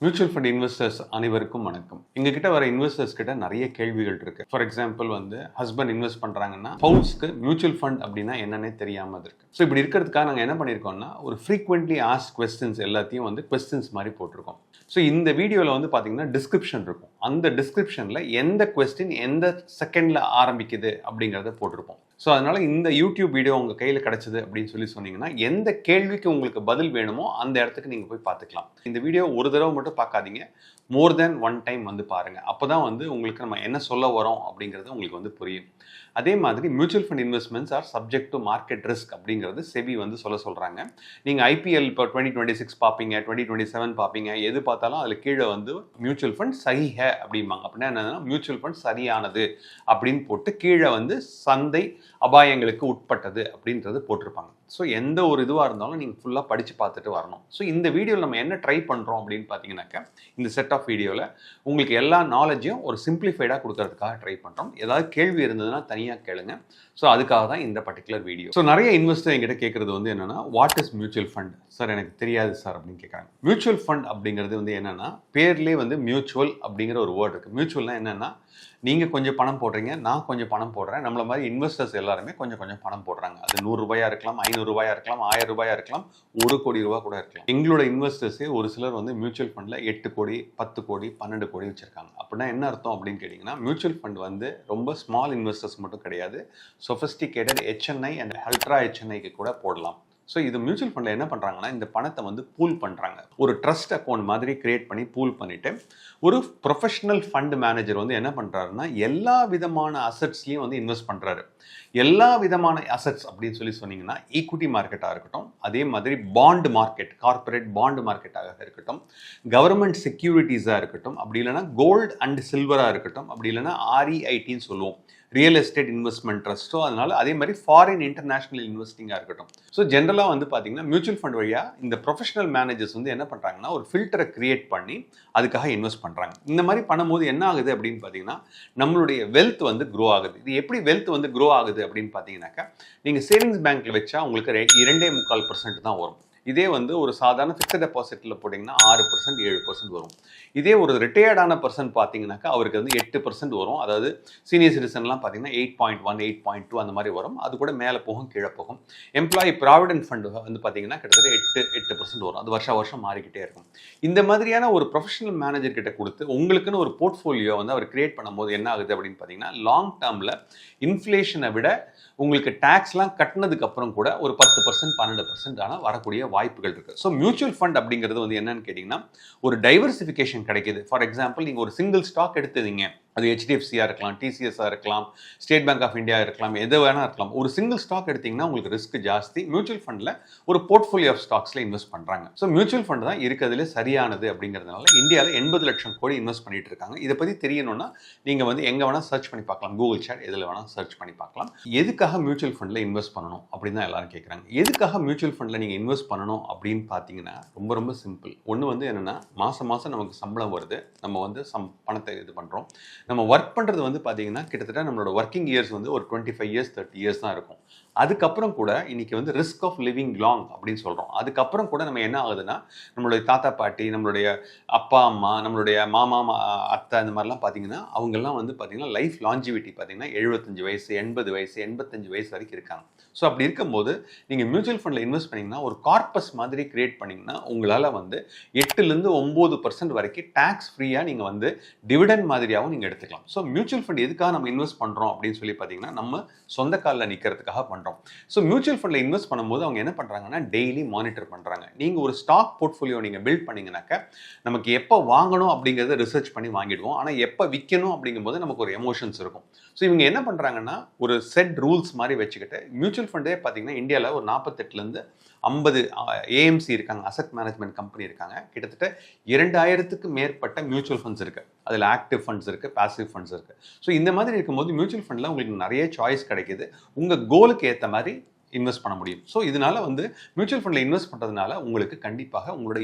Mutual fund investors அனைவருக்கும் வணக்கம். எங்ககிட்ட வர இன்வெஸ்டர்ஸ் கிட்ட நிறைய கேள்விகள் இருக்கு. ஃபார் எக்ஸாம்பிள் ஹஸ்பண்ட் இன்வெஸ்ட் பண்றாங்கன்னா ஸ்பௌஸ்க்கு மியூச்சுவல் ஃபண்ட் அப்படின்னா என்னன்னே தெரியாம இருக்கு. ஸோ இப்படி இருக்கிறதுக்காக நாங்கள் என்ன பண்ணியிருக்கோம்னா ஒரு ஃப்ரீக்வெண்ட்லி ஆஸ்க் கொஸ்டின்ஸ் எல்லாத்தையும் கொஸ்டின்ஸ் மாதிரி போட்டிருக்கோம். ஸோ இந்த வீடியோவில் பார்த்தீங்கன்னா டிஸ்கிரிப்ஷன் இருக்கும். அந்த டிஸ்கிரிப்ஷனில் எந்த கொஸ்டின் எந்த செகண்டில் ஆரம்பிக்குது அப்படிங்கிறத போட்டிருப்போம். ஸோ அதனால் இந்த யூடியூப் வீடியோ உங்கள் கையில் கிடச்சிது அப்படின்னு சொன்னீங்கன்னா எந்த கேள்விக்கு உங்களுக்கு பதில் வேணுமோ அந்த இடத்துக்கு நீங்கள் போய் பார்த்துக்கலாம். இந்த வீடியோ ஒரு தடவை மட்டும் பார்க்காதீங்க, மோர் தேன் ஒன் டைம் பாருங்கள். அப்போ தான் உங்களுக்கு நம்ம என்ன சொல்ல வரோம் அப்படிங்கிறது உங்களுக்கு புரியும். அதே மாதிரி mutual fund investments R subject to market risk அப்படிங்கிறது செபி சொல்கிறாங்க. நீங்கள் ஐபிஎல் இப்போ 2026 பார்ப்பீங்க, 2027 பார்ப்பீங்க, எது பார்த்தாலும் அதில் கீழே மியூச்சுவல் ஃபண்ட் சஹீஹ அப்படிம்பாங்க. அப்படின்னா என்னன்னா மியூச்சுவல் ஃபண்ட் சரியானது அப்படின்னு போட்டு கீழே சந்தை அபாயங்களுக்கு உட்பட்டது அப்படின்றது போட்டிருப்பாங்க. ஸோ எந்த ஒரு இதுவாக இருந்தாலும் நீங்கள் ஃபுல்லாக படித்து பார்த்துட்டு வரணும். ஸோ இந்த வீடியோவில் நம்ம என்ன ட்ரை பண்ணுறோம் அப்படின்னு பார்த்தீங்கன்னாக்கா இந்த செட் ஆஃப் வீடியோவில் உங்களுக்கு எல்லா நாலேஜையும் ஒரு சிம்பிளிஃபைடாக கொடுக்கறதுக்காக ட்ரை பண்ணுறோம். ஏதாவது கேள்வி இருந்ததுன்னா தனியாக கேளுங்க. ஸோ அதுக்காக தான் இந்த பர்டிகுலர் வீடியோ. ஸோ நிறைய இன்வெஸ்டர் என்கிட்ட கேட்குறது என்னன்னா what is mutual fund sir, எனக்கு தெரியாது சார் அப்படின்னு கேட்குறாங்க. மியூச்சுவல் ஃபண்ட் அப்படிங்கிறது என்னன்னா பேர்லேயே மியூச்சுவல் அப்படிங்கிற ஒரு வேர்டு இருக்குது. மியூச்சுவல்னா என்னன்னா நீங்கள் கொஞ்சம் பணம் போடுறீங்க, நான் கொஞ்சம் பணம் போடுறேன், நம்மள மாதிரி இன்வெஸ்டர்ஸ் எல்லாருமே கொஞ்சம் கொஞ்சம் பணம் போடுறாங்க. அது 100 ரூபாயா இருக்கலாம், 500 ரூபாயா இருக்கலாம், 1000 ரூபாயா இருக்கலாம், 1 கோடி ரூபா கூட இருக்கலாம். எங்களோட இன்வெஸ்டர்ஸே ஒரு சிலர் மியூச்சுவல் ஃபண்டில் 8 கோடி 10 கோடி 12 கோடி வச்சிருக்காங்க. அப்படின்னா என்ன அர்த்தம் அப்படின்னு கேட்டிங்கன்னா மியூச்சுவல் ஃபண்ட் ரொம்ப ஸ்மால் இன்வெஸ்டர்ஸ் மட்டும் கிடையாது, சொஃபிஸ்டிகேட்டட் HNI அண்ட் அல்ட்ரா HNIக்கு கூட போடலாம். ஸோ இது மியூச்சுவல் ஃபண்டில் என்ன பண்ணுறாங்கன்னா இந்த பணத்தை பூல் பண்ணுறாங்க. ஒரு ட்ரஸ்ட் அக்கௌண்ட் மாதிரி கிரியேட் பண்ணி பூல் பண்ணிவிட்டு ஒரு ப்ரொஃபஷனல் ஃபண்ட் மேனேஜர் என்ன பண்ணுறாருன்னா எல்லா விதமான அசட்ஸ்லையும் இன்வெஸ்ட் பண்ணுறாரு. எல்லா விதமான அசட்ஸ் அப்படின்னு சொன்னீங்கன்னா ஈக்விட்டி மார்க்கெட்டாக இருக்கட்டும், அதே மாதிரி பாண்ட் மார்க்கெட், கார்பரேட் பாண்ட் மார்க்கெட்டாக இருக்கட்டும், கவர்மெண்ட் செக்யூரிட்டிஸாக இருக்கட்டும், அப்படி இல்லைனா கோல்டு அண்ட் சில்வராக இருக்கட்டும், அப்படி இல்லைனா REITன்னு சொல்லுவோம், ரியல் எஸ்டேட் இன்வெஸ்ட்மெண்ட் ட்ரஸ்ட்டோ, அதனால அதே மாதிரி ஃபாரின் இன்டர்நேஷனல் இன்வெஸ்டிங்காக இருக்கட்டும். ஸோ ஜென்ரலாக பார்த்தீங்கன்னா மியூச்சுவல் ஃபண்ட் வழியாக இந்த ப்ரொஃபஷனல் மேனேஜர்ஸ் என்ன பண்ணுறாங்கன்னா ஒரு ஃபில்டரை கிரியேட் பண்ணி அதுக்காக இன்வெஸ்ட் பண்ணுறாங்க. இந்த மாதிரி பண்ணும்போது என்ன ஆகுது அப்படின்னு பார்த்தீங்கன்னா நம்மளுடைய வெல்த் க்ரோ ஆகுது. இது எப்படி வெல்த் க்ரோ ஆகுது அப்படின்னு பார்த்தீங்கன்னாக்கா நீங்கள் சேவிங்ஸ் பேங்க்கில் வச்சா உங்களுக்கு 2.25% தான் வரும். இதே ஒரு சாதாரண ஃபிக்ஸட் டெபாசிட்டில் போட்டிங்கன்னா 6% 7% வரும். இதே ஒரு ரிட்டையர்டான பர்சன் பார்த்தீங்கன்னாக்கா அவருக்கு 8% வரும். அதாவது சீனியர் சிட்டிசன்லாம் பார்த்தீங்கன்னா 8.1 8.2 அந்த மாதிரி வரும். அது கூட மேலே போகும் கீழே போகும். எம்ப்ளாயி ப்ராவிடென்ட் ஃபண்ட் பார்த்தீங்கன்னா கிட்டத்தட்ட 8% வரும். அது வருஷம் மாறிக்கிட்டே இருக்கும். இந்த மாதிரியான ஒரு ப்ரொஃபஷனல் மேனேஜர் கிட்ட கொடுத்து உங்களுக்குன்னு ஒரு போர்ட்ஃபோலியோ அவர் கிரியேட் பண்ணும்போது என்ன ஆகுது அப்படின்னு பார்த்தீங்கன்னா லாங் டேர்மில் இன்ஃப்ளேஷனை விட உங்களுக்கு டேக்ஸ்லாம் கட்டினதுக்கு அப்புறம் கூட ஒரு 10% 12% வரக்கூடிய வாய்ப்புகள் இருக்கு. ஸோ மியூச்சுவல் ஃபண்ட் அப்படிங்கிறது என்னன்னு கேட்டிங்கன்னா ஒரு டைவர்சிஃபிகேஷன் கிடைக்குது. ஃபார் எக்ஸாம்பிள் நீங்கள் ஒரு சிங்கிள் ஸ்டாக் எடுத்தீங்க, அது HDFCயாக இருக்கலாம், TCSஆக இருக்கலாம், ஸ்டேட் பேங்க் ஆஃப் இந்தியா இருக்கலாம், எது வேணா இருக்கலாம். ஒரு சிங்கிள் ஸ்டாக் எடுத்தீங்கன்னா உங்களுக்கு ரிஸ்க் ஜாஸ்தி. மியூச்சுவல் ஃபண்டில் ஒரு போர்ட்ஃபோலியோ ஆஃப் ஸ்டாக்ஸில் இன்வெஸ்ட் பண்ணுறாங்க. ஸோ மியூச்சுவல் ஃபண்ட் தான் இருக்கிறதுல சரியானது அப்படிங்கிறதுனால இந்தியாவில் 80 லட்சம் கோடி இன்வெஸ்ட் பண்ணிட்டு இருக்காங்க. இதை பற்றி தெரியணும்னா நீங்கள் எங்கே வேணால் சர்ச் பண்ணி பார்க்கலாம், கூகுள் சாட் எதில் வேணால் சர்ச் பண்ணி பார்க்கலாம். எதுக்காக மியூச்சுவல் ஃபண்டில் இன்வெஸ்ட் பண்ணணும் அப்படின்னு தான் எல்லாரும் கேட்குறாங்க. எதுக்காக மியூச்சுவல் ஃபண்டில் நீங்கள் இன்வெஸ்ட் பண்ணணும் அப்படின்னு பார்த்தீங்கன்னா ரொம்ப ரொம்ப சிம்பிள். ஒன்று என்னென்னா மாதம் நமக்கு சம்பளம் வருது, நம்ம பணத்தை இது பண்ணுறோம். நம்ம ஒர்க் பண்ணுறது பார்த்தீங்கன்னா கிட்டத்தட்ட நம்மளோட ஒர்க்கிங் இயர்ஸ் ஒரு 25 இயர்ஸ் 30 இயர்ஸ் தான் இருக்கும். அதுக்கப்புறம் கூட இன்னைக்கு ரிஸ்க் ஆஃப் லிவிங் லாங் அப்படின்னு சொல்கிறோம். அதுக்கப்புறம் கூட நம்ம என்ன ஆகுதுன்னா நம்மளுடைய தாத்தா பாட்டி, நம்மளுடைய அப்பா அம்மா, நம்மளுடைய மாமா அத்தை, இந்த மாதிரிலாம் பார்த்தீங்கன்னா அவங்கெல்லாம் பார்த்தீங்கன்னா லைஃப் லாஞ்சிவிட்டி பார்த்தீங்கன்னா 75 வயசு 80 வயசு 85 வயசு வரைக்கும் இருக்காங்க. ஸோ அப்படி இருக்கும்போது நீங்கள் மியூச்சுவல் ஃபண்டில் இன்வெஸ்ட் பண்ணிங்கன்னா ஒரு கார்பஸ் மாதிரி கிரியேட் பண்ணிங்கன்னா உங்களால் 8லேருந்து 9% வரைக்கும் டேக்ஸ் ஃப்ரீயாக நீங்கள் டிவிடெண்ட் மாதிரியாகவும் நீங்கள் எடுத்துக்கலாம். ஸோ மியூச்சுவல் ஃபண்ட் எதுக்காக நம்ம இன்வெஸ்ட் பண்ணுறோம் அப்படின்னு பார்த்தீங்கன்னா நம்ம சொந்த காலில் நிற்கிறதுக்காக பண்ணுறோம். ஸோ மியூச்சுவல் ஃபண்டில் இன்வெஸ்ட் பண்ணும்போது அவங்க என்ன பண்ணுறாங்கன்னா டெய்லி மானிட்டர் பண்ணுறாங்க. நீங்கள் ஒரு ஸ்டாக் போர்ட்ஃபோலியோ நீங்கள் பில்ட் பண்ணிங்கனாக்கா நமக்கு எப்போ வாங்கணும் அப்படிங்கிறத ரிசர்ச் பண்ணி வாங்கிடுவோம். ஆனால் எப்போ விற்கணும் அப்படிங்கும்போது நமக்கு ஒரு எமோஷன்ஸ் இருக்கும். ஸோ இவங்க என்ன பண்ணுறாங்கன்னா ஒரு செட் ரூல்ஸ் மாதிரி வச்சுக்கிட்டு மியூச்சுவல் ஃபண்டே பார்த்தீங்கன்னா இந்தியாவில் ஒரு 48லேருந்து 50 AMC இருக்காங்க, அசட் மேனேஜ்மெண்ட் கம்பெனி இருக்காங்க. கிட்டத்தட்ட 2000க்கு மேற்பட்ட மியூச்சுவல் ஃபண்ட்ஸ் இருக்குது. அதில் ஆக்டிவ் ஃபண்ட்ஸ் இருக்குது, பாசிவ் ஃபண்ட்ஸ் இருக்குது. ஸோ இந்த மாதிரி இருக்கும்போது மியூச்சுவல் ஃபண்டில் உங்களுக்கு நிறைய சாய்ஸ் கிடைக்குது. உங்கள் கோலுக்கு ஏற்ற மாதிரி இன்வெஸ்ட் பண்ண முடியும். ஸோ இதனால வந்து மியூச்சுவல் ஃபண்டில் இன்வெஸ்ட் பண்ணுறதுனால உங்களுக்கு கண்டிப்பாக உங்களோட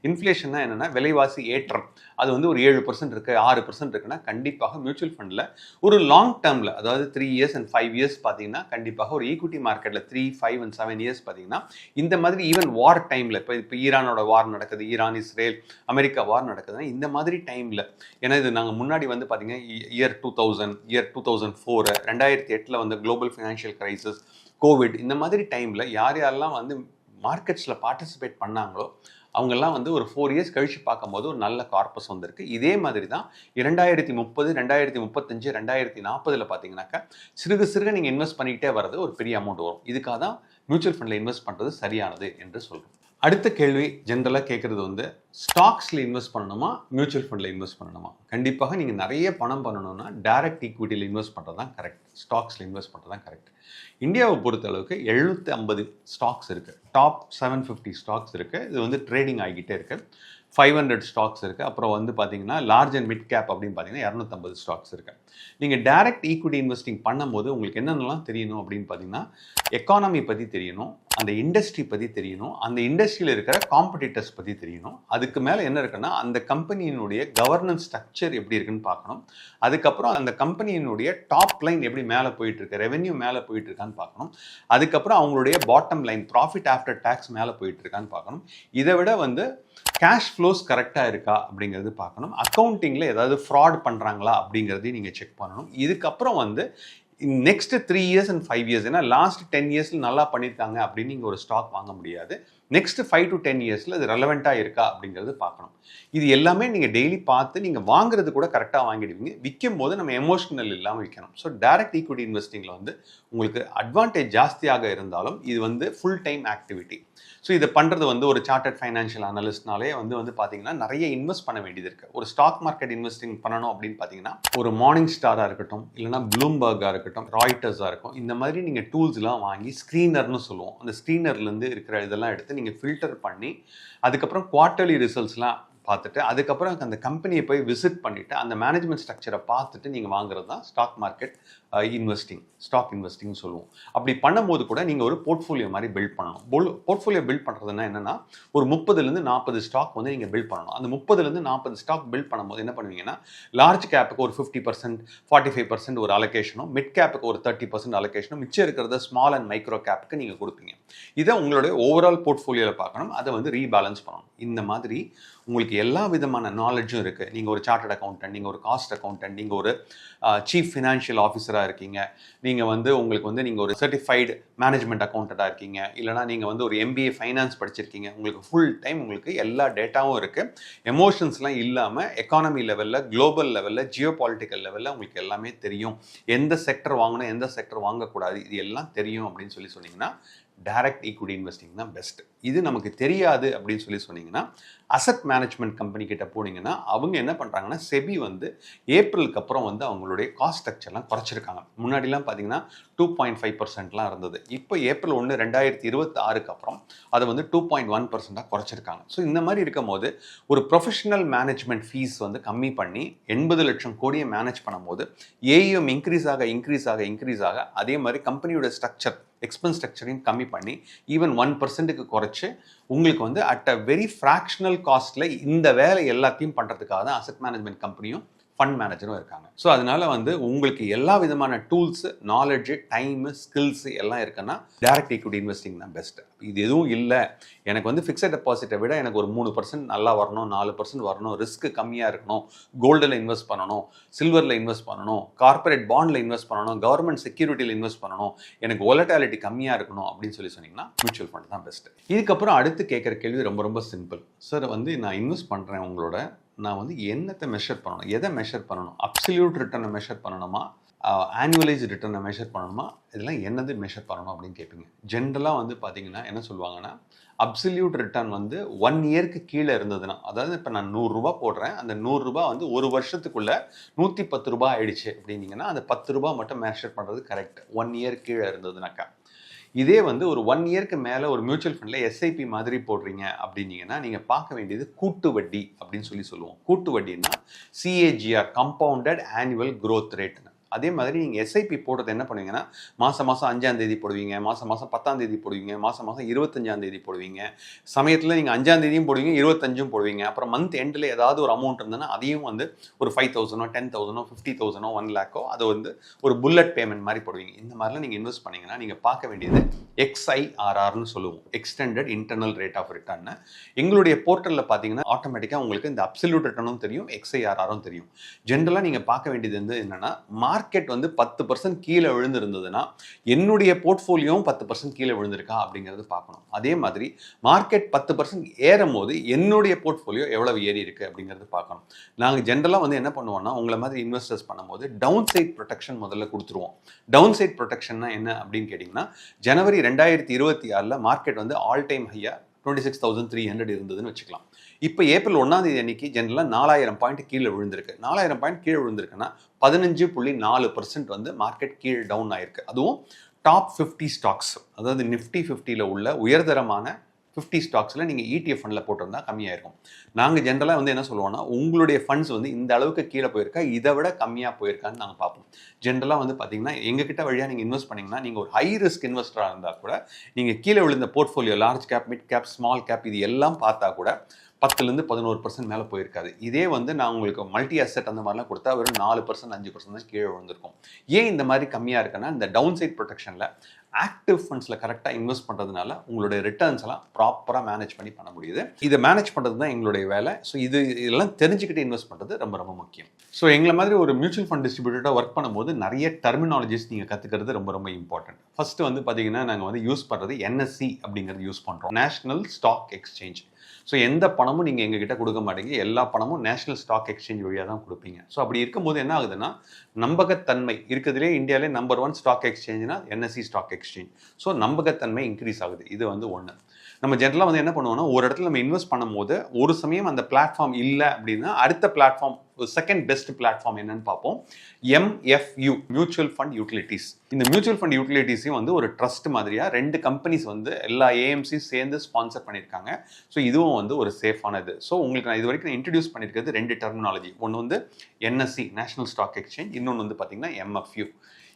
இன்ஃப்ளேஷன்னா என்னென்னா விலைவாசி ஏற்றம், அது வந்து ஒரு 7% இருக்குது, 6% இருக்குன்னா கண்டிப்பாக மியூச்சுவல் ஃபண்டில் ஒரு லாங் டேர்மில், அதாவது 3 இயர்ஸ் அண்ட் 5 இயர்ஸ் பார்த்தீங்கன்னா கண்டிப்பாக ஒரு ஈக்விட்டி மார்க்கெட்டில் 3, 5 and 7 இயர்ஸ் பார்த்தீங்கன்னா இந்த மாதிரி ஈவன் வார் டைமில், இப்போ ஈரானோட வார் நடக்குது, ஈரான் இஸ்ரேல் அமெரிக்கா வார் நடக்குதுன்னா இந்த மாதிரி டைமில், ஏன்னா இது நாங்கள் முன்னாடி வந்து பார்த்தீங்கன்னா இயர் 2000, இயர் 2004, 2008 வந்து குளோபல் ஃபினான்ஷியல் கிரைசிஸ், கோவிட், இந்த மாதிரி டைமில் யாரெல்லாம் வந்து மார்க்கெட்ஸில் பார்ட்டிசிபேட் பண்ணாங்களோ அவங்கெல்லாம் வந்து ஒரு 4 இயர்ஸ் கழிச்சு பார்க்கும்போது ஒரு நல்ல கார்பஸ் வந்திருக்கு. இதே மாதிரி தான் 2030, 2035, 2040 பார்த்தீங்கன்னாக்கா சிறுக நீங்கள் இன்வெஸ்ட் பண்ணிக்கிட்டே வர்றது ஒரு பெரிய அமௌண்ட் வரும். இதுக்காக தான் மியூச்சுவல் ஃபண்டில் இன்வெஸ்ட் பண்ணுறது சரியானது என்று சொல்கிறோம். அடுத்த கேள்வி ஜென்ரலாக கேட்குறது வந்து ஸ்டாக்ஸில் இன்வெஸ்ட் பண்ணணுமா, மியூச்சுவல் ஃபண்டில் இன்வெஸ்ட் பண்ணணுமா? கண்டிப்பாக நீங்கள் நிறைய பணம் பண்ணணும்னா டைரக்ட் ஈக்விட்டியில் இன்வெஸ்ட் பண்ணுறது தான் கரெக்ட், ஸ்டாக்ஸில் இன்வெஸ்ட் பண்ணுறது தான் கரெக்ட். இந்தியாவை பொறுத்த அளவுக்கு 750 ஸ்டாக்ஸ் இருக்குது, டாப் 750 ஸ்டாக்ஸ் இருக்குது. இது வந்து ட்ரேடிங் ஆகிக்கிட்டே இருக்குது. 500 ஸ்டாக்ஸ் இருக்குது. அப்புறம் வந்து பார்த்தீங்கன்னா லார்ஜ் அண்ட் மிட் கேப் அப்படின்னு பார்த்தீங்கன்னா 250 ஸ்டாக்ஸ் இருக்குது. நீங்கள் டைரக்ட் ஈக்விட்டி இன்வெஸ்டிங் பண்ணும்போது உங்களுக்கு என்னென்னலாம் தெரியணும் அப்படின்னு பார்த்தீங்கன்னா எக்கானமி பற்றி தெரியணும், அந்த இண்டஸ்ட்ரி பற்றி தெரியணும், அந்த இண்டஸ்ட்ரியில் இருக்கிற காம்படிட்டர்ஸ் பற்றி தெரியணும். அதுக்கு மேலே என்ன இருக்குன்னா அந்த கம்பெனியினுடைய கவர்னன்ஸ் ஸ்ட்ரக்சர் எப்படி இருக்குன்னு பார்க்கணும். அதுக்கப்புறம் அந்த கம்பெனியினுடைய டாப் லைன் எப்படி மேலே போயிட்டு இருக்கு, ரெவென்யூ மேலே போயிட்டு இருக்கான்னு பார்க்கணும். அதுக்கப்புறம் அவங்களுடைய bottom line profit after tax மேலே போயிட்டு இருக்கான்னு பார்க்கணும். இதை விட வந்து கேஷ் ஃப்ளோஸ் கரெக்டாக இருக்கா அப்படிங்கிறது பார்க்கணும். அக்கௌண்டிங்கில் ஏதாவது ஃப்ராட் பண்ணுறாங்களா அப்படிங்கிறதையும் நீங்கள் செக் பண்ணணும். இதுக்கப்புறம் வந்து நெக்ஸ்ட் 3 இயர்ஸ் அண்ட் 5 இயர்ஸ், ஏன்னா லாஸ்ட் 10 இயர்ஸில் நல்லா பண்ணியிருக்காங்க அப்படின்னு நீங்கள் ஒரு ஸ்டாக் வாங்க முடியாது. நெக்ஸ்ட் 5 to 10 இயர்ஸில் அது ரெலவெண்ட்டாக இருக்கா அப்படிங்கிறது பார்க்கணும். இது எல்லாமே நீங்கள் டெய்லி பார்த்து நீங்கள் வாங்குறது கூட கரெக்டாக வாங்கிடுவீங்க. விற்கும் போது நம்ம எமோஷனல் இல்லாமல் விற்கணும். ஸோ டைரக்ட் ஈக்விட்டி இன்வெஸ்டிங்கில் வந்து உங்களுக்கு அட்வான்டேஜ் ஜாஸ்தியாக இருந்தாலும் இது வந்து ஃபுல் டைம் ஆக்டிவிட்டி. ஸோ இதை பண்ணுறது வந்து ஒரு சார்ட்டர்ட் ஃபைனான்ஷியல் அனலிஸ்ட்னாலே வந்து பார்த்தீங்கன்னா நிறைய இன்வெஸ்ட் பண்ண வேண்டியது இருக்குது. ஒரு ஸ்டாக் மார்க்கெட் இன்வெஸ்டிங் பண்ணணும் அப்படின்னு பார்த்தீங்கன்னா ஒரு மார்னிங் ஸ்டாராக இருக்கட்டும், இல்லைனா ப்ளூம்பர்காக இருக்கட்டும், ராய்டர்ஸாக இருக்கும், இந்த மாதிரி நீங்கள் டூல்ஸ்லாம் வாங்கி ஸ்க்ரீனர்னு சொல்லுவோம், அந்த ஸ்க்ரீனர்லேருந்து இருக்கிற இதெல்லாம் எடுத்து நீங்கள் ஃபில்டர் பண்ணி அதுக்கப்புறம் குவார்ட்டர்லி ரிசல்ட்ஸ்லாம் பார்த்துட்டு அதுக்கப்புறம் அந்த கம்பெனியை போய் விசிட் பண்ணிவிட்டு அந்த மேனேஜ்மெண்ட் ஸ்ட்ரக்சரை பார்த்துட்டு நீங்கள் வாங்குறது தான் ஸ்டாக் மார்க்கெட் ஸ்டாக் இன்வெஸ்டிங் சொல்லுவோம். அப்படி பண்ணும்போது கூட நீங்கள் ஒரு போர்ட்ஃபோலியோ மாதிரி பில்ட் பண்ணணும். போர்ட்ஃபோலியோ பில்ட் பண்ணுறதுன்னா என்னென்னா ஒரு 30லேருந்து 40 ஸ்டாக் வந்து நீங்கள் பில்ட் பண்ணணும். அந்த 30லேருந்து 40 ஸ்டாக் பில்ட் பண்ணும்போது என்ன பண்ணுவீங்கன்னா லார்ஜ் கேப்புக்கு ஒரு 50%, 45% ஒரு அலோகேஷனும், மிட் கேப்புக்கு ஒரு 30% அலோகேஷனும், மிச்சம் இருக்கிறத ஸ்மால் அண்ட் மைக்ரோ கேப்புக்கு நீங்கள் கொடுப்பீங்க. இதை உங்களுடைய ஓவரால் போர்ட்ஃபோலியோவில் பார்க்கணும். அதை வந்து ரீபேலன்ஸ் பண்ணணும். இந்த மாதிரி உங்களுக்கு எல்லா விதமான நாலேஜும் இருக்குது. நீங்கள் ஒரு சார்ட்டர்ட் அக்கௌண்டன்ட், நீங்கள் ஒரு காஸ்ட் அக்கௌண்டன்ட், நீங்கள் ஒரு சீஃப் ஃபினான்ஷியல் ஆஃபீஸராக இருக்கீங்க, நீங்கள் வந்து உங்களுக்கு வந்து நீங்கள் ஒரு சர்டிஃபைடு மேனேஜ்மெண்ட் அக்கௌண்டண்ட்டாக இருக்கீங்க, இல்லைனா நீங்கள் வந்து ஒரு MBA ஃபைனான்ஸ் படிச்சிருக்கீங்க, உங்களுக்கு ஃபுல் டைம் உங்களுக்கு எல்லா டேட்டாவும் இருக்குது. எமோஷன்ஸ்லாம் இல்லாமல் எக்கானமி லெவலில், குளோபல் லெவலில், ஜியோ பாலிட்டிக்கல் லெவலில் உங்களுக்கு எல்லாமே தெரியும். எந்த செக்டர் வாங்கணும், எந்த செக்டர் வாங்கக்கூடாது, இது எல்லாம் தெரியும் அப்படின்னு சொன்னீங்கன்னா டைரக்ட் ஈக்விட்டி இன்வெஸ்டிங் தான் பெஸ்ட். இது நமக்கு தெரியாது அப்படின்னு சொன்னீங்கன்னா அசெட் மேனேஜ்மெண்ட் கம்பெனி கிட்ட போனீங்கன்னா அவங்க என்ன பண்ணுறாங்கன்னா செபி வந்து ஏப்ரலுக்கு அப்புறம் வந்து அவங்களுடைய காஸ்ட் ஸ்ட்ரக்சர்லாம் குறைச்சிருக்காங்க. முன்னாடிலாம் பார்த்தீங்கன்னா 2.5% இருந்தது. இப்போ ஏப்ரல் 1, 2026 அப்புறம் அதை வந்து 2.1% குறைச்சிருக்காங்க. ஸோ இந்த மாதிரி இருக்கும் போது ஒரு ப்ரொஃபஷனல் மேனேஜ்மெண்ட் ஃபீஸ் வந்து கம்மி பண்ணி 80 லட்சம் கோடியை மேனேஜ் பண்ணும்போது ஏஇஎம் இன்க்ரீஸ் ஆக அதே மாதிரி கம்பெனியோட ஸ்ட்ரக்சர் எக்ஸ்பென்ஸ் ஸ்ட்ரக்சரையும் கம்மி பண்ணி ஈவன் 1%க்கு குறைச்சி உங்களுக்கு வந்து அட் அ வெரி ஃப்ராக்ஷனல் காஸ்ட்டில் இந்த வேலை எல்லாத்தையும் பண்ணுறதுக்காக தான் அசெட் மேனேஜ்மெண்ட் கம்பெனியும் ஃபண்ட் மேனேஜரும் இருக்காங்க. ஸோ அதனால வந்து உங்களுக்கு எல்லா விதமான டூல்ஸு, நாலேஜு, டைமு, ஸ்கில்ஸு எல்லாம் இருக்குன்னா டைரக்ட் ஈக்விட்டி இன்வெஸ்டிங் தான் பெஸ்ட். இது எதுவும் இல்லை, எனக்கு வந்து ஃபிக்ஸட் டெபாசிட்டை விட எனக்கு ஒரு 3% நல்லா வரணும், 4% வரணும், ரிஸ்க் கம்மியாக இருக்கணும், கோல்டில் இன்வெஸ்ட் பண்ணணும், சில்வரில் இன்வெஸ்ட் பண்ணணும், கார்பரேட் பாண்டில் இன்வெஸ்ட் பண்ணணும், கவர்மெண்ட் செக்யூரிட்டியில் இன்வெஸ்ட் பண்ணணும், எனக்கு வொலட்டாலிட்டி கம்மியாக இருக்கணும் அப்படின்னு சொன்னீங்கன்னா மியூச்சுவல் ஃபண்ட் தான் பெஸ்ட். இதுக்கப்புறம் அடுத்து கேட்குற கேள்வி ரொம்ப ரொம்ப சிம்பிள். சார் வந்து நான் இன்வெஸ்ட் பண்ணுறேன், உங்களோட நான் வந்து என்னத்தை மெஷர் பண்ணணும், எதை மெஷர் பண்ணணும், அப்சல்யூட் ரிட்டர்னை மெஷர் பண்ணணுமா, ஆனுவலைஸ் ரிட்டர்னை மெஷர் பண்ணணுமா, இதெல்லாம் என்னது மெஷர் பண்ணணும் அப்படின்னு கேட்பீங்க. ஜென்ரலாக வந்து பார்த்தீங்கன்னா என்ன சொல்லுவாங்கன்னா அப்சல்யூட் ரிட்டர்ன் வந்து 1 இயருக்கு கீழே இருந்ததுன்னா, அதாவது இப்போ நான் 100 ரூபா போடுறேன், அந்த 100 ரூபா வந்து ஒரு வருஷத்துக்குள்ள 110 ரூபா ஆயிடுச்சு அப்படின்னீங்கன்னா அந்த 10 ரூபா மட்டும் மெஷர் பண்ணுறது கரெக்ட், 1 இயர் கீழே இருந்ததுனாக்கா. இதே வந்து ஒரு 1 இயருக்கு மேலே ஒரு மியூச்சுவல் ஃபண்டில் எஸ்ஐபி மாதிரி போடுறீங்க அப்படின்னீங்கன்னா நீங்கள் பார்க்க வேண்டியது கூட்டு வட்டி அப்படின்னு சொல்லுவோம். கூட்டு வட்டின்னா CAGR, கம்பவுண்டட் ஆனுவல் க்ரோத் ரேட்னு. அதே மாதிரி நீங்கள் எஸ்ஐபி போடுறது என்ன பண்ணுவீங்கன்னா மாதம் மாதம் 5ஆம் தேதி போடுவீங்க, மாதம் மாதம் 10ஆம் தேதி போடுவீங்க, மாதம் மாதம் 25ஆம் தேதி போடுவீங்க. சமயத்தில் நீங்கள் 5ஆம் தேதியும் போடுவீங்க, 25ம் போடுவீங்க. அப்புறம் மந்த் எண்டில் ஏதாவது ஒரு அமௌண்ட் இருந்ததுன்னா அதையும் வந்து ஒரு 5,000 10,000 50,000 1 lakh அது வந்து ஒரு புல்லட் பேமெண்ட் மாதிரி போடுவீங்க. இந்த மாதிரிலாம் நீங்கள் இன்வெஸ்ட் பண்ணீங்கன்னா நீங்கள் பார்க்க வேண்டியது XIRRன்னு சொல்லுவோம், extended internal rate of return. எங்களுடைய போர்ட்டலில் பார்த்தீங்கன்னா ஆட்டோமேட்டிக்காக உங்களுக்கு இந்த அப்சல்யூட் ரிட்டர்னும் தெரியும், XIRRரும் தெரியும். ஜென்ரலாக நீங்கள் பார்க்க வேண்டியது வந்து என்னன்னா, மார்க்கெட் வந்து 10% கீழே விழுந்திருந்ததுன்னா என்னுடைய போர்ட்ஃபோலியோவும் 10% கீழே விழுந்திருக்கா அப்படிங்கிறது பார்க்கணும். அதே மாதிரி மார்க்கெட் 10% ஏறும் போது என்னுடைய போர்ட்ஃபோலியோ எவ்வளவு ஏறி இருக்கு அப்படிங்கிறது பார்க்கணும். நாங்கள் ஜென்ரலாக வந்து என்ன பண்ணுவோம்னா, உங்களை மாதிரி இன்வெஸ்டர்ஸ் பண்ணும்போது டவுன் சைட் ப்ரொடெக்ஷன் முதல்ல கொடுத்துருவோம். டவுன் சைட் ப்ரொடெக்ஷன்னா என்ன அப்படின்னு கேட்டிங்கன்னா, ஜனவரி 2026 மார்க்கெட் வந்து ஆல் டைம் ஹையா 26,300 இருந்ததுன்னு வச்சுக்கலாம். இப்போ ஏப்ரல் 1ஆம் தேதி அன்னைக்கு ஜென்ரலாக 4000 பாயிண்ட் கீழே விழுந்திருக்கு. 4000 பாயிண்ட் கீழே விழுந்திருக்குன்னா 15.4% வந்து மார்க்கெட் கீழே டவுன் ஆயிருக்கு. அதுவும் டாப் 50 ஸ்டாக்ஸ், அதாவது நிஃப்டி 50ல் உள்ள உயர்தரமான 50 ஸ்டாக்ஸில் நீங்கள் ETF ஃபண்டில் போட்டிருந்தா கம்மியாக இருக்கும். நாங்கள் ஜென்ரலாக வந்து என்ன சொல்லுவோம்னா, உங்களுடைய ஃபண்ட்ஸ் வந்து இந்த அளவுக்கு கீழே போயிருக்கா, இதை விட கம்மியாக போயிருக்கான்னு நாங்கள் பார்ப்போம். ஜென்ரலாக வந்து பார்த்தீங்கன்னா எங்ககிட்ட வழியாக நீங்கள் இன்வெஸ்ட் பண்ணிங்கன்னா, நீங்கள் ஒரு ஹை ரிஸ்க் இன்வெஸ்டராக இருந்தால் கூட நீங்கள் கீழே விழுந்த portfolio large cap, mid cap, small cap இது எல்லாம் பார்த்தா கூட 10லேருந்து 11% மேலே போயிருக்காது. இதே வந்து நான் உங்களுக்கு மல்டி அசெட் அந்த மாதிரிலாம் கொடுத்தா வெறும் 4% 5% தான் கீழே விழுந்திருக்கும். ஏன் இந்த மாதிரி கம்மியாக இருக்குன்னா, இந்த டவுன் சைட் ப்ரொடெக்ஷனில் ஆக்டிவ் ஃபண்ட்ஸில் கரெக்டாக இன்வெஸ்ட் பண்ணுறதுனால உங்களுடைய ரிட்டர்ன்ஸ் எல்லாம் ப்ராப்பராக மேனேஜ் பண்ண முடியுது. இதை மேனேஜ் பண்ணுறது தான் எங்களுடைய வேலை. ஸோ இதெல்லாம் தெரிஞ்சுக்கிட்டு இன்வெஸ்ட் பண்ணுறது ரொம்ப ரொம்ப முக்கியம். ஸோ எங்களை மாதிரி ஒரு மியூச்சுவல் ஃபண்ட் டிஸ்ட்ரிபியூட்டராக ஒர்க் பண்ணும்போது நிறைய டெர்மினாலஜிஸ் நீங்கள் கற்றுக்கிறது ரொம்ப ரொம்ப இம்பார்ட்டன்ட். ஃபர்ஸ்ட் வந்து பார்த்தீங்கன்னா, நாங்கள் வந்து யூஸ் பண்ணுறது NSE அப்படிங்கிறது யூஸ் பண்ணுறோம், நேஷனல் ஸ்டாக் எக்ஸ்சேஞ்ச். ஸோ எந்த பணமும் நீங்கள் எங்ககிட்ட கொடுக்க மாட்டீங்க, எல்லா பணமும் நேஷனல் ஸ்டாக் எக்ஸ்சேஞ்ச் வழியாக தான் கொடுப்பீங்க. ஸோ அப்படி இருக்கும்போது என்ன ஆகுதுன்னா, நம்பகத்தன்மை இருக்கிறதுலே இந்தியாவிலே நம்பர் 1 ஸ்டாக் எக்ஸ்சேஞ்ச்னா NSE ஸ்டாக் எக்ஸ்சேஞ்ச். ஸோ நம்பகத்தன்மை இன்க்ரீஸ் ஆகுது. இது வந்து ஒன்று. நம்ம ஜென்ரலாக வந்து என்ன பண்ணுவோம்னா, ஒரு இடத்துல நம்ம இன்வெஸ்ட் பண்ணும்போது ஒரு சமயம் அந்த பிளாட்ஃபார்ம் இல்லை அப்படின்னா அடுத்த பிளாட்ஃபார்ம், செகண்ட் பெஸ்ட் பிளாட்ஃபார்ம் என்னன்னு பார்ப்போம். MFU, mutual fund utilities. இந்த மியூச்சுவல் ஃபண்ட் யூட்டிலிட்டிஸையும் வந்து ஒரு ட்ரஸ்ட் மாதிரியா 2 கம்பெனிஸ் வந்து எல்லா AMCs சேர்ந்து ஸ்பான்சர் பண்ணியிருக்காங்க. ஸோ இதுவும் வந்து ஒரு சேஃபானது. ஸோ உங்களுக்கு நான் இது வரைக்கும் நான் இன்ட்ரடியூஸ் பண்ணியிருக்கிறது 2 டெர்மினாலஜி. ஒன்று வந்து NSE, நேஷனல் ஸ்டாக் எக்ஸ்சேஞ்ச். இன்னொன்று வந்து பார்த்தீங்கன்னா MFU.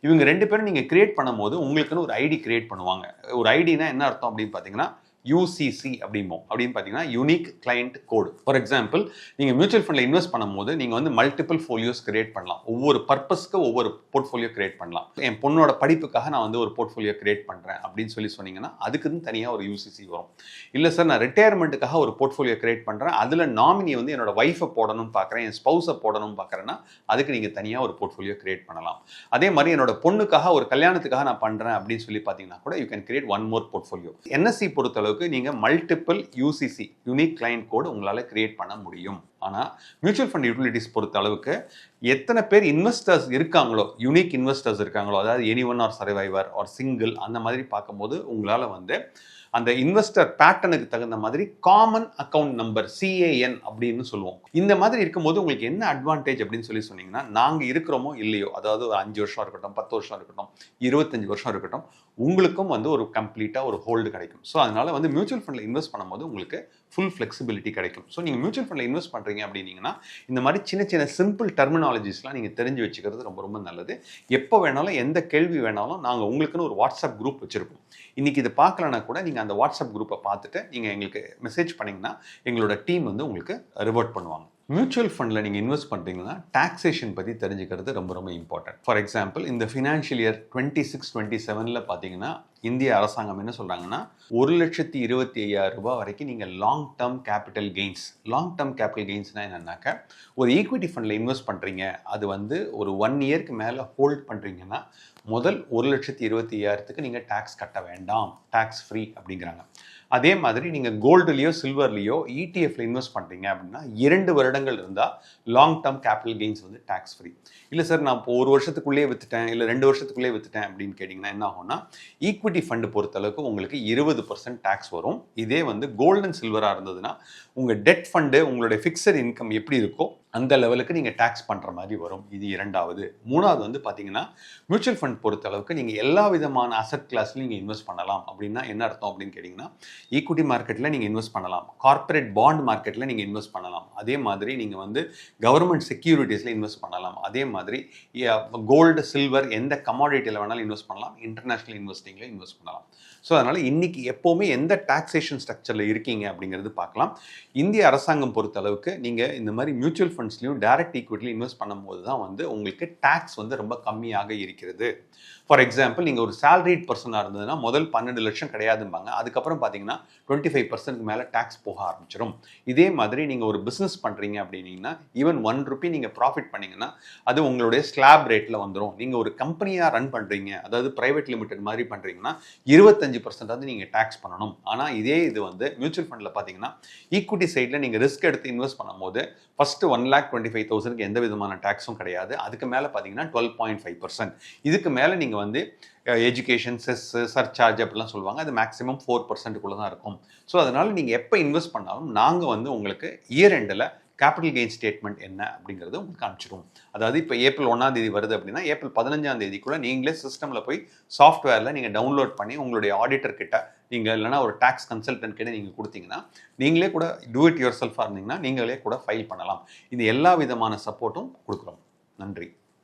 இவங்க 2 பேரும் நீங்கள் கிரியேட் பண்ணும்போது உங்களுக்குன்னு ஒரு ஐடி கிரியேட் பண்ணுவாங்க. ஒரு ஐடினா என்ன அர்த்தம் அப்படின்னு பார்த்தீங்கன்னா, UCC அப்படிம்போம். அப்படின்னு பார்த்தீங்கன்னா unique client code. For example, நீங்கள் மியூச்சுவல் ஃபண்டில் இன்வெஸ்ட் பண்ணும்போது நீங்கள் வந்து மல்டிபிள் ஃபோலியோஸ் கிரியேட் பண்ணலாம். ஒவ்வொரு பர்பஸ்க்கு ஒவ்வொரு போர்ட்ஃபோலியோ கிரியேட் பண்ணலாம். என் பொண்ணோட படிப்புக்காக நான் வந்து ஒரு போர்ட்ஃபோலியோ கிரியேட் பண்ணுறேன் அப்படின்னு சொன்னீங்கன்னா அதுக்குன்னு தனியாக ஒரு UCC வரும். இல்லை சார், நான் ரிட்டையர்மெண்ட்டுக்காக ஒரு போர்ட்ஃபோலியோ கிரியேட் பண்ணுறேன், அதில் நாமினி வந்து என்னோட ஒய்ஃபை போடணும்னு பார்க்குறேன், என் ஸ்பௌஸை போடணும்னு பார்க்குறேன்னா அதுக்கு நீங்கள் தனியாக ஒரு போர்ட்ஃபோலியோ கிரியேட் பண்ணலாம். அதே மாதிரி என்னோட பொண்ணுக்காக ஒரு கல்யாணத்துக்காக நான் பண்ணுறேன் அப்படின்னு பார்த்தீங்கன்னா கூட you can create one more portfolio. NSE பொறுத்தளவுக்கு நீங்கள் மல்டிபிள் UCC, யூனிக் கிளையண்ட் கோடு உங்களால் கிரியேட் பண்ண முடியும். ஆனால் மியூச்சுவல் ஃபண்ட் யூட்டிலிட்டிஸ் பொறுத்த அளவுக்கு எத்தனை பேர் இன்வெஸ்டர்ஸ் இருக்காங்களோ, யூனிக் இன்வெஸ்டர்ஸ் இருக்காங்களோ, அதாவது anyone or survivor or single அந்த மாதிரி பார்க்கும்போது உங்களால் வந்து அந்த இன்வெஸ்டர் பேட்டர்னுக்கு தகுந்த மாதிரி காமன் அக்கௌண்ட் நம்பர் CAN அப்படின்னு சொல்லுவோம். இந்த மாதிரி இருக்கும்போது உங்களுக்கு என்ன அட்வான்டேஜ் அப்படின்னு சொன்னீங்கன்னா, நாங்கள் இருக்கிறோமோ இல்லையோ, அதாவது ஒரு 5 வருஷம் இருக்கட்டும், 10 வருஷம் இருக்கட்டும், 25 வருஷம் இருக்கட்டும், உங்களுக்கும் வந்து ஒரு கம்ப்ளீட்டாக ஒரு ஹோல்டு கிடைக்கும். ஸோ அதனால வந்து மியூச்சுவல் ஃபண்டில் இன்வெஸ்ட் பண்ணும்போது உங்களுக்கு ஃபுல் ஃப்ளெக்சிபிலிட்டி கிடைக்கும். ஸோ நீங்கள் மியூச்சுவல் ஃபண்டில் இன்வெஸ்ட் பண்ணுறீங்க அப்படின்னீங்கன்னா இந்த மாதிரி சின்ன சின்ன சிம்பிள் டெர்மினாலஜிஸ்லாம் நீங்கள் தெரிஞ்சு வச்சுக்கிறது ரொம்ப ரொம்ப நல்லது. எப்போ வேணாலும் எந்த கேள்வி வேணாலும் நாங்கள் உங்களுக்குன்னு ஒரு வாட்ஸ்அப் குரூப் வச்சுருப்போம். இன்றைக்கி இது பார்க்கலன்னா கூட நீங்கள் அந்த வாட்ஸ்அப் குரூப்பை பார்த்துட்டு நீங்கள் எங்களுக்கு மெசேஜ் பண்ணிங்கன்னா எங்களோட டீம் வந்து உங்களுக்கு ரிவர்ட் பண்ணுவாங்க. மியூச்சுவல் ஃபண்டில் நீங்கள் இன்வெஸ்ட் பண்ணுறீங்கன்னா டாக்ஸேஷன் பற்றி தெரிஞ்சுக்கிறது ரொம்ப ரொம்ப இம்பார்ட்டன்ட். ஃபார் எக்ஸாம்பிள், இந்த ஃபினான்ஷியல் இயர் 26-27 பார்த்தீங்கன்னா இந்திய அரசாங்கம் என்ன சொல்கிறாங்கன்னா, 1,25,000 ரூபாய் வரைக்கும் நீங்கள் லாங் டேர்ம் கேபிட்டல் கெயின்ஸ்னால் என்னன்னாக்கா, ஒரு ஈக்விட்டி ஃபண்டில் இன்வெஸ்ட் பண்ணுறீங்க, அது வந்து ஒரு 1 இயர்க்கு மேலே ஹோல்ட் பண்ணுறீங்கன்னா முதல் 1,25,000க்கு நீங்கள் டேக்ஸ் கட்ட வேண்டாம், டேக்ஸ் ஃப்ரீ அப்படிங்கிறாங்க. அதே மாதிரி நீங்கள் கோல்டுலேயோ சில்வர்லேயோ ETF இன்வெஸ்ட் பண்ணுறீங்க அப்படின்னா 2 வருடங்கள் இருந்தால் லாங் டேர்ம் கேபிட்டல் கெயின்ஸ் வந்து டேக்ஸ் ஃப்ரீ. இல்லை சார், நான் இப்போ 1 வருஷத்துக்குள்ளேயே விற்றுட்டேன், இல்லை 2 வருஷத்துக்குள்ளேயே விற்றுட்டேன் அப்படின்னு கேட்டிங்கன்னா என்ன ஆகும்னா, ஈக்விட்டி ஃபண்டு பொறுத்தளவுக்கு உங்களுக்கு 20% டேக்ஸ் வரும். இதே வந்து கோல்டு அண்ட் சில்வராக இருந்ததுன்னா உங்கள் டெட் ஃபண்டு, உங்களுடைய ஃபிக்ஸட் இன்கம் எப்படி இருக்கோ அந்த லெவலுக்கு நீங்கள் டேக்ஸ் பண்ணுற மாதிரி வரும். இது இரண்டாவது. மூணாவது வந்து பார்த்தீங்கன்னா, மியூச்சுவல் ஃபண்ட் பொறுத்த அளவுக்கு நீங்கள் எல்லா விதமான அசெட் கிளாஸ்லையும் நீங்கள் இன்வெஸ்ட் பண்ணலாம். அப்படின்னா என்ன அர்த்தம் அப்படின்னு கேட்டிங்கன்னா, ஈக்விட்டி மார்க்கெட்டில் நீங்கள் இன்வெஸ்ட் பண்ணலாம், கார்ப்பரேட் பாண்ட் மார்க்கெட்டில் நீங்கள் இன்வெஸ்ட் பண்ணலாம், அதே மாதிரி நீங்கள் வந்து கவர்மெண்ட் செக்யூரிட்டிஸில் இன்வெஸ்ட் பண்ணலாம், அதே மாதிரி கோல்டு சில்வர் எந்த கமாடிட்டியில் வேணாலும் இன்வெஸ்ட் பண்ணலாம், இன்டர்நேஷ்னல் இன்வெஸ்டிங்கில் இன்வெஸ்ட் பண்ணலாம். ஸோ அதனால் இன்றைக்கி எப்போவுமே எந்த டாக்ஸேஷன் ஸ்ட்ரக்சரில் இருக்கீங்க அப்படிங்கிறது பார்க்கலாம். இந்திய அரசாங்கம் பொறுத்த அளவுக்கு நீங்கள் இந்த மாதிரி மியூச்சுவல் ஃபண்ட்ஸ்லையும் டைரக்ட் ஈக்விட்டிலையும் இன்வெஸ்ட் பண்ணும்போது தான் வந்து உங்களுக்கு டேக்ஸ் வந்து ரொம்ப கம்மியாக இருக்கிறது. ஃபார் எக்ஸாம்பிள், நீங்கள் ஒரு சேலரிட் பர்சனாக இருந்ததுன்னா முதல் 12 லட்சம் கிடையாதும்பாங்க. அதுக்கப்புறம் பார்த்தீங்கன்னா 25% மேலே டேக்ஸ் போக ஆரம்பிச்சிடும். இதே மாதிரி நீங்கள் ஒரு பிஸ்னஸ் பண்ணுறீங்க அப்படின்னீங்கன்னா ஈவன் ₹1 நீங்கள் ப்ராஃபிட் பண்ணிங்கன்னா அது உங்களுடைய ஸ்லாப் ரேட்டில் வந்துடும். நீங்கள் ஒரு கம்பெனியாக ரன் பண்ணுறீங்க, அதாவது ப்ரைவேட் லிமிடெட் மாதிரி பண்ணுறீங்கன்னா 25% நீங்கள் டேக்ஸ் பண்ணணும். ஆனால் இதே இது வந்து மியூச்சுவல் ஃபண்டில் பார்த்தீங்கன்னா ஈக்விட்டி சைடில் நீங்கள் ரிஸ்க் எடுத்து இன்வெஸ்ட் பண்ணும்போது ஃபஸ்ட்டு 1,25,000க்கு எந்த விதமான டேக்ஸும் கிடையாது. அதுக்கு மேலே பார்த்தீங்கன்னா 12.5%. இதுக்கு மேலே நீங்கள் வந்து எஜுகேஷன், செஸ், சர்சார்ஜ் அப்படிலாம் சொல்லுவாங்க. அது மேக்ஸிமம் 4%க்குள்ளே தான் இருக்கும். ஸோ அதனால் நீங்கள் எப்போ இன்வெஸ்ட் பண்ணாலும் நாங்கள் வந்து உங்களுக்கு இயர் எண்டில் கேபிட்டல் கெயின் ஸ்டேட்மெண்ட் என்ன அப்படிங்கிறது உங்களுக்கு அனுப்பிச்சிடுவோம். அதாவது இப்போ ஏப்ரல் 1 வருது அப்படின்னா ஏப்ரல் 15 நீங்களே சிஸ்டமில் போய் சாஃப்ட்வேரில் நீங்கள் டவுன்லோட் பண்ணி உங்களுடைய ஆடிட்டர் கிட்ட நீங்கள் இல்லைனா ஒரு டேக்ஸ் கன்சல்டன்ட் கிட்ட நீங்கள் கொடுத்தீங்கன்னா நீங்களே கூட டூ இட் யுவர் செல்ஃபாக இருந்தீங்கன்னா நீங்களே கூட ஃபைல் பண்ணலாம். இது எல்லா விதமான சப்போர்ட்டும் கொடுக்குறோம். நன்றி.